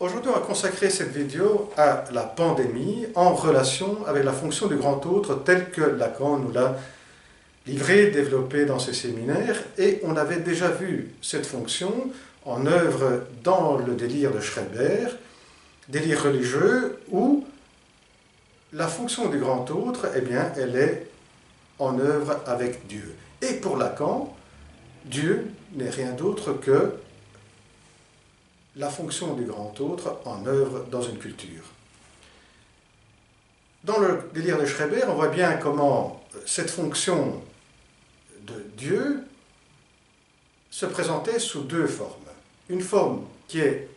Aujourd'hui, on va consacrer cette vidéo à la pandémie en relation avec la fonction du grand autre telle que Lacan nous l'a livrée, développée dans ses séminaires, et on avait déjà vu cette fonction en œuvre dans le délire de Schreber, délire religieux, où la fonction du grand autre, eh bien, elle est en œuvre avec Dieu. Et pour Lacan, Dieu n'est rien d'autre que la fonction du grand autre en œuvre dans une culture. Dans le délire de Schreber, on voit bien comment cette fonction de Dieu se présentait sous deux formes. Une forme qui est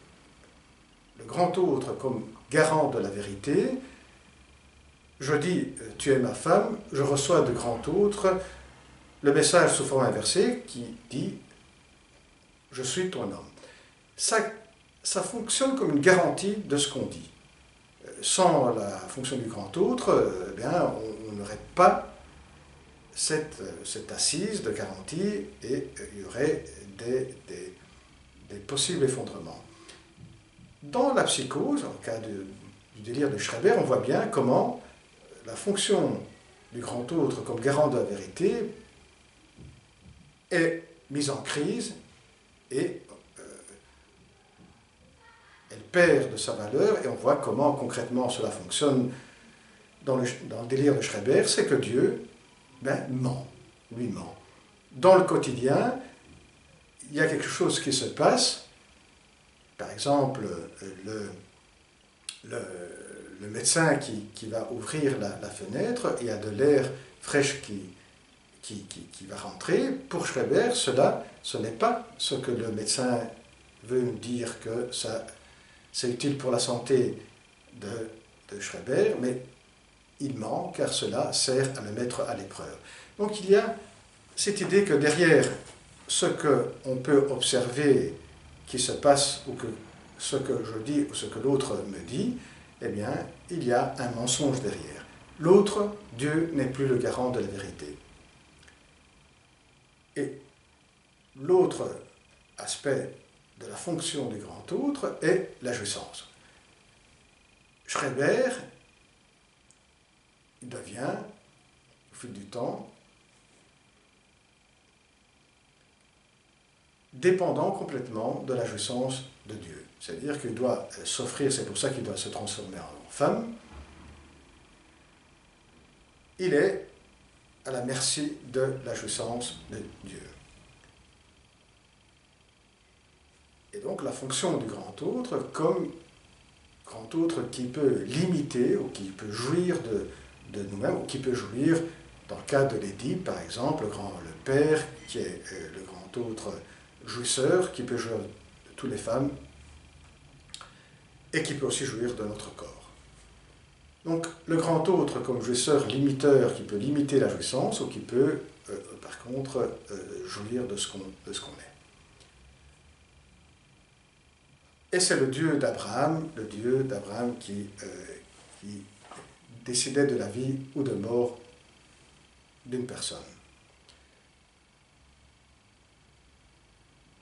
le grand autre comme garant de la vérité. Je dis « tu es ma femme », je reçois de grand autre le message sous forme inversée qui dit « je suis ton homme ». Ça fonctionne comme une garantie de ce qu'on dit. Sans la fonction du grand autre, eh bien, on n'aurait pas cette assise de garantie et il y aurait des possibles effondrements. Dans la psychose, en cas du délire de Schreber, on voit bien comment la fonction du grand autre comme garant de la vérité est mise en crise et elle perd de sa valeur, et on voit comment concrètement cela fonctionne dans le délire de Schreber, c'est que Dieu ment, lui ment. Dans le quotidien, il y a quelque chose qui se passe, par exemple le médecin qui va ouvrir la fenêtre, il y a de l'air fraîche qui va rentrer. Pour Schreber, ce n'est pas ce que le médecin veut nous dire que c'est utile pour la santé de Schreber, mais il ment car cela sert à le mettre à l'épreuve. Donc il y a cette idée que derrière ce qu'on peut observer qui se passe, ou que ce que je dis ou ce que l'autre me dit, eh bien, il y a un mensonge derrière. L'autre, Dieu, n'est plus le garant de la vérité. Et l'autre aspect de la fonction du grand autre est la jouissance. Schreber, il devient, au fil du temps, dépendant complètement de la jouissance de Dieu. C'est-à-dire qu'il doit s'offrir, c'est pour ça qu'il doit se transformer en femme. Il est à la merci de la jouissance de Dieu. Et donc la fonction du grand autre, comme grand autre qui peut limiter ou qui peut jouir de nous-mêmes, ou qui peut jouir, dans le cas de l'Édipe par exemple, le Père qui est le grand autre jouisseur, qui peut jouir de toutes les femmes, et qui peut aussi jouir de notre corps. Donc le grand autre comme jouisseur limiteur qui peut limiter la jouissance, ou qui peut par contre jouir de ce qu'on est. Et c'est le Dieu d'Abraham qui décidait de la vie ou de mort d'une personne.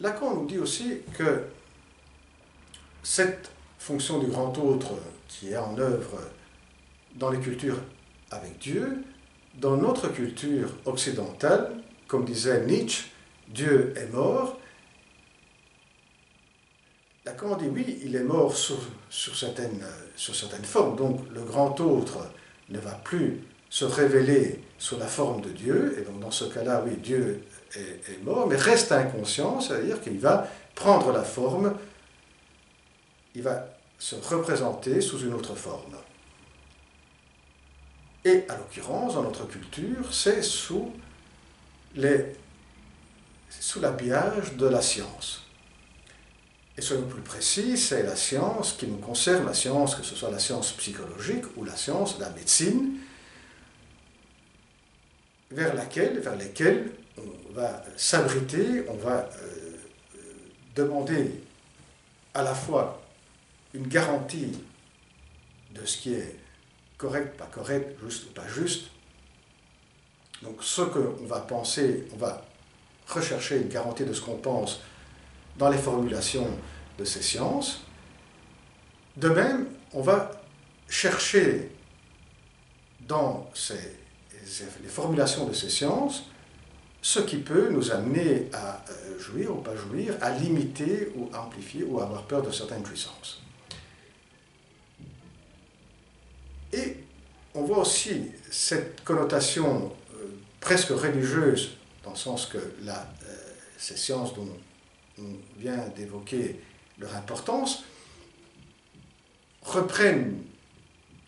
Lacan nous dit aussi que cette fonction du grand autre qui est en œuvre dans les cultures avec Dieu, dans notre culture occidentale, comme disait Nietzsche, Dieu est mort. Lacan dit oui, il est mort sur certaines formes, donc le grand autre ne va plus se révéler sous la forme de Dieu, et donc dans ce cas-là, oui, Dieu est mort, mais reste inconscient, c'est-à-dire qu'il va prendre la forme, il va se représenter sous une autre forme. Et à l'occurrence, dans notre culture, c'est sous l'habillage de la science. Et soyons plus précis, c'est la science qui nous concerne, la science, que ce soit la science psychologique ou la science de la médecine, vers lesquelles on va s'abriter, on va demander à la fois une garantie de ce qui est correct, pas correct, juste ou pas juste. Donc ce qu'on va penser, on va rechercher une garantie de ce qu'on pense dans les formulations de ces sciences, De même, on va chercher dans les formulations de ces sciences ce qui peut nous amener à jouir ou pas jouir, à limiter ou à amplifier ou à avoir peur de certaines puissances. Et on voit aussi cette connotation presque religieuse, dans le sens que ces sciences dont on vient d'évoquer leur importance reprennent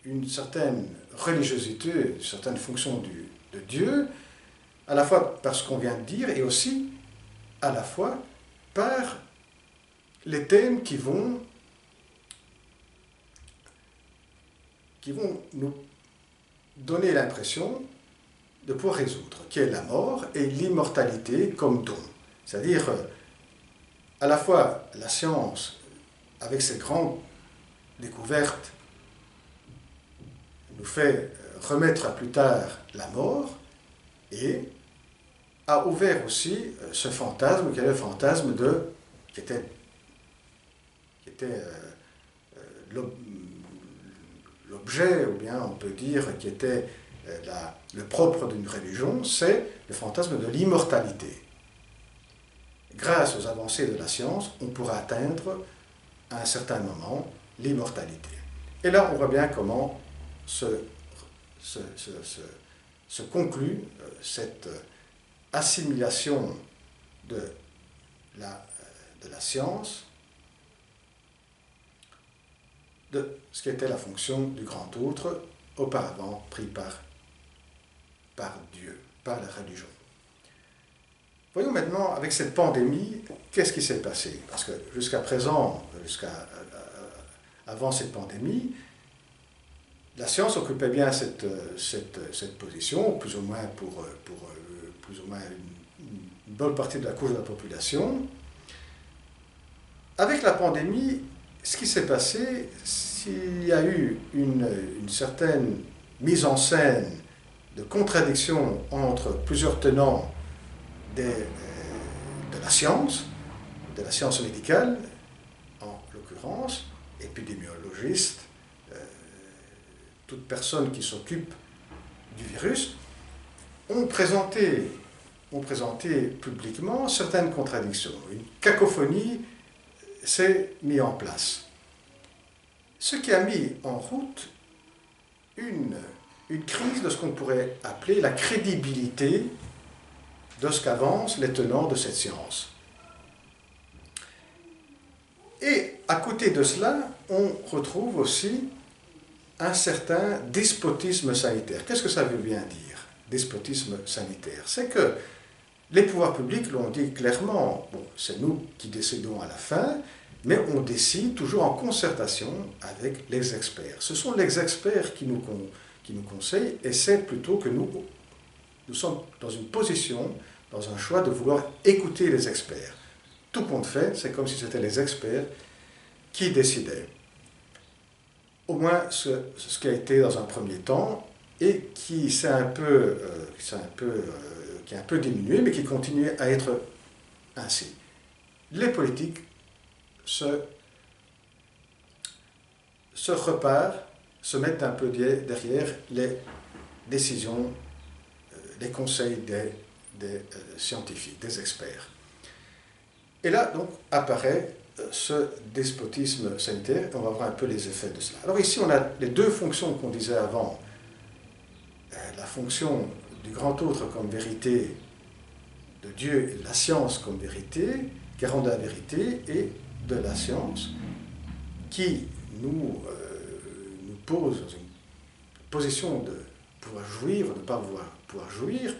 une certaine religiosité, une certaine fonction de Dieu, à la fois par ce qu'on vient de dire et aussi à la fois par les thèmes qui vont nous donner l'impression de pouvoir résoudre, qui est la mort et l'immortalité comme don. C'est-à-dire, à la fois la science, avec ses grandes découvertes, nous fait remettre à plus tard la mort, et a ouvert aussi ce fantasme, qui est le fantasme qui était l'objet, ou bien on peut dire qui était le propre d'une religion, c'est le fantasme de l'immortalité. Grâce aux avancées de la science, on pourra atteindre à un certain moment l'immortalité. Et là, on voit bien comment se conclut cette assimilation de la science, de ce qui était la fonction du grand autre, auparavant pris par Dieu, par la religion. Voyons maintenant, avec cette pandémie, qu'est-ce qui s'est passé? Parce que jusqu'à présent, avant cette pandémie, la science occupait bien cette position, plus ou moins pour plus ou moins une bonne partie de la couche de la population. Avec la pandémie, ce qui s'est passé, s'il y a eu une certaine mise en scène de contradiction entre plusieurs tenants de la science médicale, en l'occurrence, épidémiologistes, toute personne qui s'occupe du virus, ont présenté publiquement certaines contradictions. Une cacophonie s'est mise en place. Ce qui a mis en route une crise de ce qu'on pourrait appeler la crédibilité de ce qu'avancent les tenants de cette science. Et à côté de cela, on retrouve aussi un certain despotisme sanitaire. Qu'est-ce que ça veut bien dire, despotisme sanitaire? C'est que les pouvoirs publics l'ont dit clairement, bon, c'est nous qui décidons à la fin, mais on décide toujours en concertation avec les experts. Ce sont les experts qui nous conseillent, et c'est plutôt que nous sommes dans une position, dans un choix de vouloir écouter les experts. Tout compte fait, c'est comme si c'était les experts qui décidaient. Au moins ce qui a été dans un premier temps, et qui a un peu diminué, mais qui continue à être ainsi. Les politiques se reparent, se mettent un peu derrière les décisions, les conseils des scientifiques, des experts. Et là, donc, apparaît ce despotisme sanitaire, et on va voir un peu les effets de cela. Alors ici, on a les deux fonctions qu'on disait avant. La fonction du grand autre comme vérité, de Dieu et de la science comme vérité, garant de la vérité, et de la science qui nous pose dans une position de pouvoir jouir, de ne pas pouvoir jouir,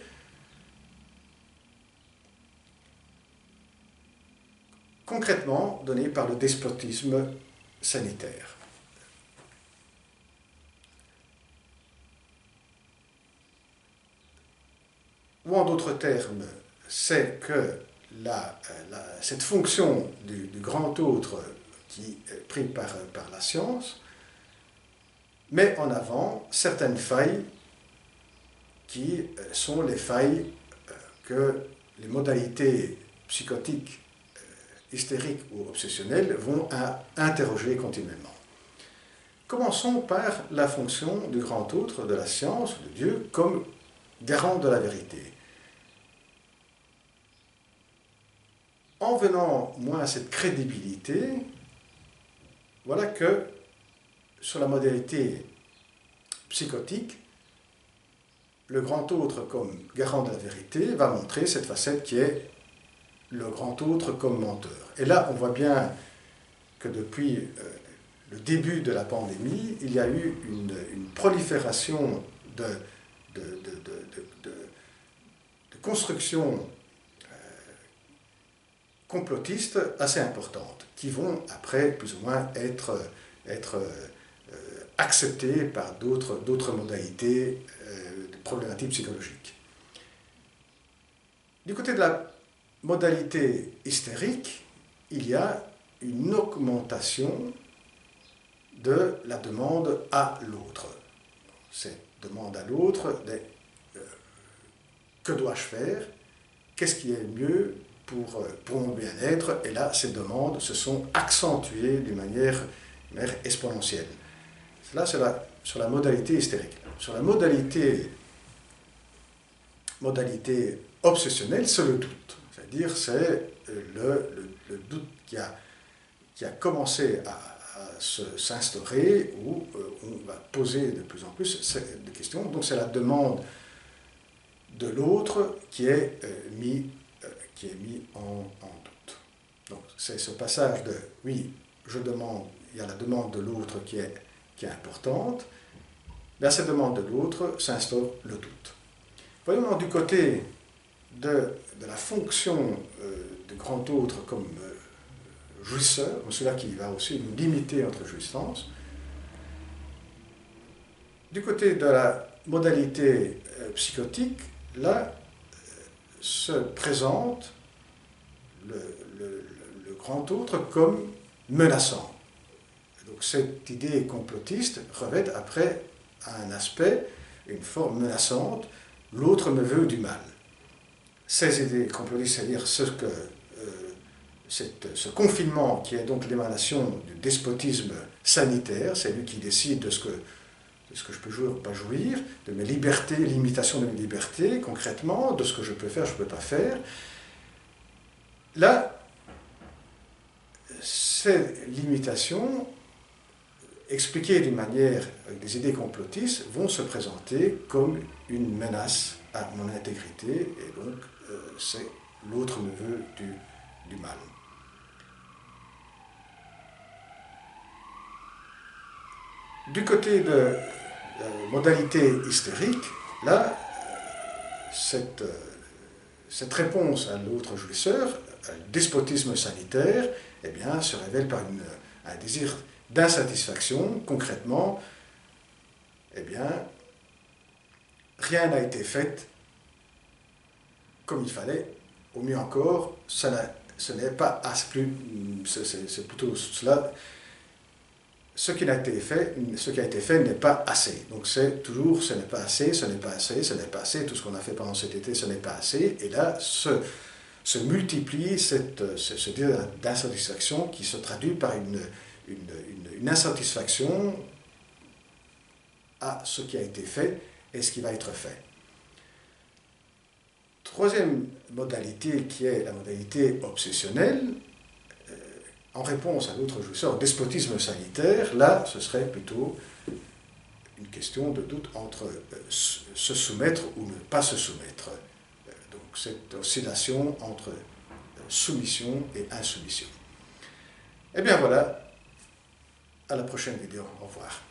concrètement donné par le despotisme sanitaire. Ou en d'autres termes, c'est que cette fonction du grand autre qui est pris par la science met en avant certaines failles qui sont les failles que les modalités psychotiques, hystériques ou obsessionnelles vont interroger continuellement. Commençons par la fonction du grand autre, de la science, de Dieu, comme garant de la vérité. En venant moins à cette crédibilité, voilà que sur la modalité psychotique, le grand autre comme garant de la vérité va montrer cette facette qui est le grand autre comme menteur. Et là, on voit bien que depuis le début de la pandémie, il y a eu une prolifération de constructions complotistes assez importantes, qui vont après plus ou moins être acceptées par d'autres modalités de problématiques psychologiques. Du côté de la modalité hystérique, il y a une augmentation de la demande à l'autre. Cette demande à l'autre, que dois-je faire? Qu'est-ce qui est mieux pour mon bien-être? Et là, ces demandes se sont accentuées d'une manière exponentielle. Là, c'est sur la modalité hystérique. Sur la modalité obsessionnelle, c'est le doute. C'est-à-dire, c'est le doute qui a commencé à s'instaurer, où on va poser de plus en plus de questions. Donc, c'est la demande de l'autre qui est mis en doute. Donc, c'est ce passage de « oui, je demande », il y a la demande de l'autre qui est importante, mais à cette demande de l'autre s'instaure le doute. Voyons du côté de la fonction du grand autre comme jouisseur, celui-là qui va aussi nous limiter notre jouissance. Du côté de la modalité psychotique, là se présente le grand autre comme menaçant. Donc cette idée complotiste revêt après un aspect, une forme menaçante, l'autre me veut du mal. Ces idées complotistes, c'est-à-dire ce confinement qui est donc l'émanation du despotisme sanitaire, c'est lui qui décide de ce que je peux jouir ou pas jouir, de mes libertés, limitation de mes libertés, concrètement, de ce que je peux faire, je ne peux pas faire. Là, ces limitations, expliquées d'une manière avec des idées complotistes, vont se présenter comme une menace à mon intégrité, et donc c'est l'autre me veut du mal. Du côté de la modalité hystérique, là, cette réponse à l'autre jouisseur, à le despotisme sanitaire, eh bien, se révèle par un désir d'insatisfaction. Concrètement, eh bien, rien n'a été fait comme il fallait. Au mieux encore, ce n'est pas assez, c'est plutôt cela. Ce qui a été fait n'est pas assez. Donc c'est toujours ce n'est pas assez, ce n'est pas assez, ce n'est pas assez. Tout ce qu'on a fait pendant cet été, ce n'est pas assez. Et là, se multiplie ce désir d'insatisfaction qui se traduit par une insatisfaction à ce qui a été fait et ce qui va être fait. Troisième modalité qui est la modalité obsessionnelle, en réponse à l'autre jouisseur, despotisme sanitaire, là, ce serait plutôt une question de doute entre se soumettre ou ne pas se soumettre. Donc, cette oscillation entre soumission et insoumission. Eh bien voilà, à la prochaine vidéo. Au revoir.